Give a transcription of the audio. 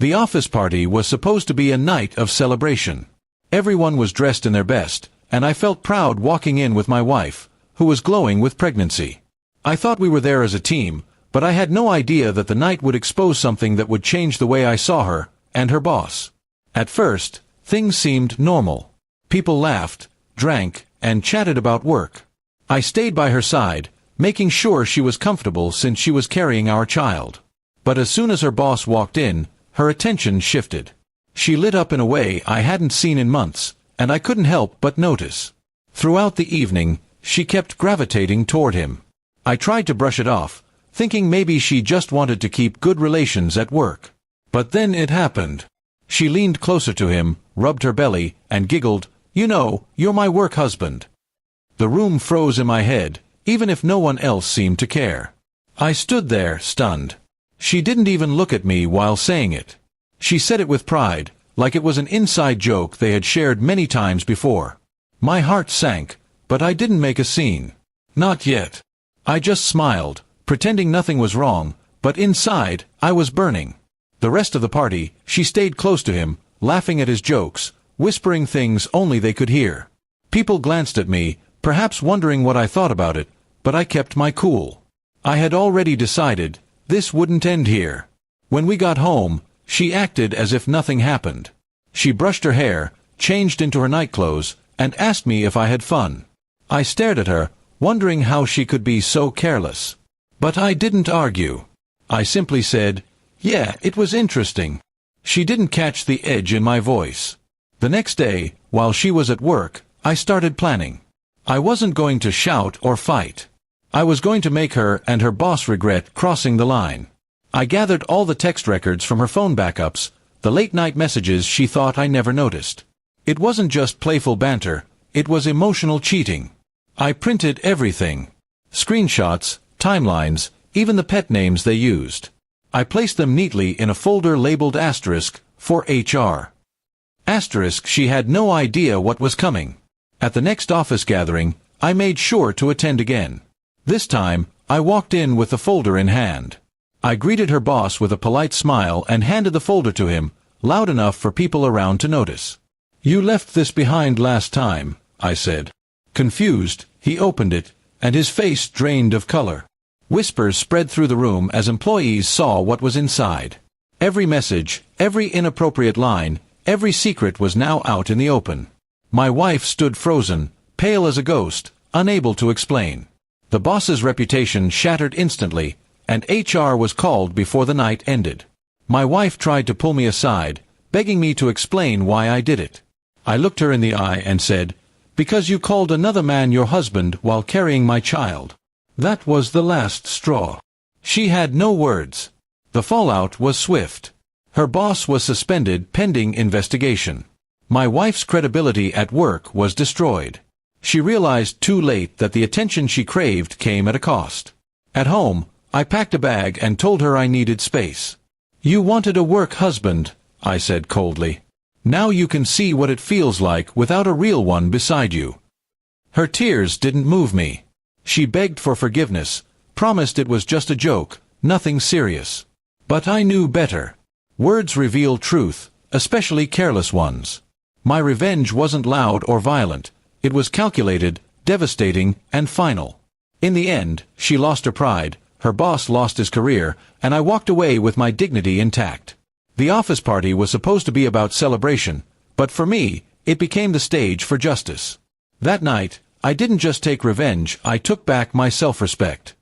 The office party was supposed to be a night of celebration. Everyone was dressed in their best, and I felt proud walking in with my wife, who was glowing with pregnancy. I thought we were there as a team, but I had no idea that the night would expose something that would change the way I saw her, and her boss. At first, things seemed normal. People laughed, drank, and chatted about work. I stayed by her side, making sure she was comfortable since she was carrying our child. But as soon as her boss walked in, her attention shifted. She lit up in a way I hadn't seen in months, and I couldn't help but notice. Throughout the evening, she kept gravitating toward him. I tried to brush it off, thinking maybe she just wanted to keep good relations at work. But then it happened. She leaned closer to him, rubbed her belly, and giggled, "You know, you're my work husband." The room froze in my head, even if no one else seemed to care. I stood there, stunned. She didn't even look at me while saying it. She said it with pride, like it was an inside joke they had shared many times before. My heart sank, but I didn't make a scene. Not yet. I just smiled, pretending nothing was wrong, but inside, I was burning. The rest of the party, she stayed close to him, laughing at his jokes, whispering things only they could hear. People glanced at me, perhaps wondering what I thought about it, but I kept my cool. I had already decided, this wouldn't end here. When we got home, she acted as if nothing happened. She brushed her hair, changed into her nightclothes, and asked me if I had fun. I stared at her, wondering how she could be so careless. But I didn't argue. I simply said, "Yeah, it was interesting." She didn't catch the edge in my voice. The next day, while she was at work, I started planning. I wasn't going to shout or fight. I was going to make her and her boss regret crossing the line. I gathered all the text records from her phone backups, the late-night messages she thought I never noticed. It wasn't just playful banter, it was emotional cheating. I printed everything. Screenshots, timelines, even the pet names they used. I placed them neatly in a folder labeled asterisk for HR. Asterisk she had no idea what was coming. At the next office gathering, I made sure to attend again. This time, I walked in with the folder in hand. I greeted her boss with a polite smile and handed the folder to him, loud enough for people around to notice. "You left this behind last time," I said. Confused, he opened it, and his face drained of color. Whispers spread through the room as employees saw what was inside. Every message, every inappropriate line, every secret was now out in the open. My wife stood frozen, pale as a ghost, unable to explain. The boss's reputation shattered instantly, and HR was called before the night ended. My wife tried to pull me aside, begging me to explain why I did it. I looked her in the eye and said, "Because you called another man your husband while carrying my child." That was the last straw. She had no words. The fallout was swift. Her boss was suspended pending investigation. My wife's credibility at work was destroyed. She realized too late that the attention she craved came at a cost. At home, I packed a bag and told her I needed space. "You wanted a work husband," I said coldly. "Now you can see what it feels like without a real one beside you." Her tears didn't move me. She begged for forgiveness, promised it was just a joke, nothing serious. But I knew better. Words reveal truth, especially careless ones. My revenge wasn't loud or violent. It was calculated, devastating, and final. In the end, she lost her pride, her boss lost his career, and I walked away with my dignity intact. The office party was supposed to be about celebration, but for me, it became the stage for justice. That night, I didn't just take revenge, I took back my self-respect.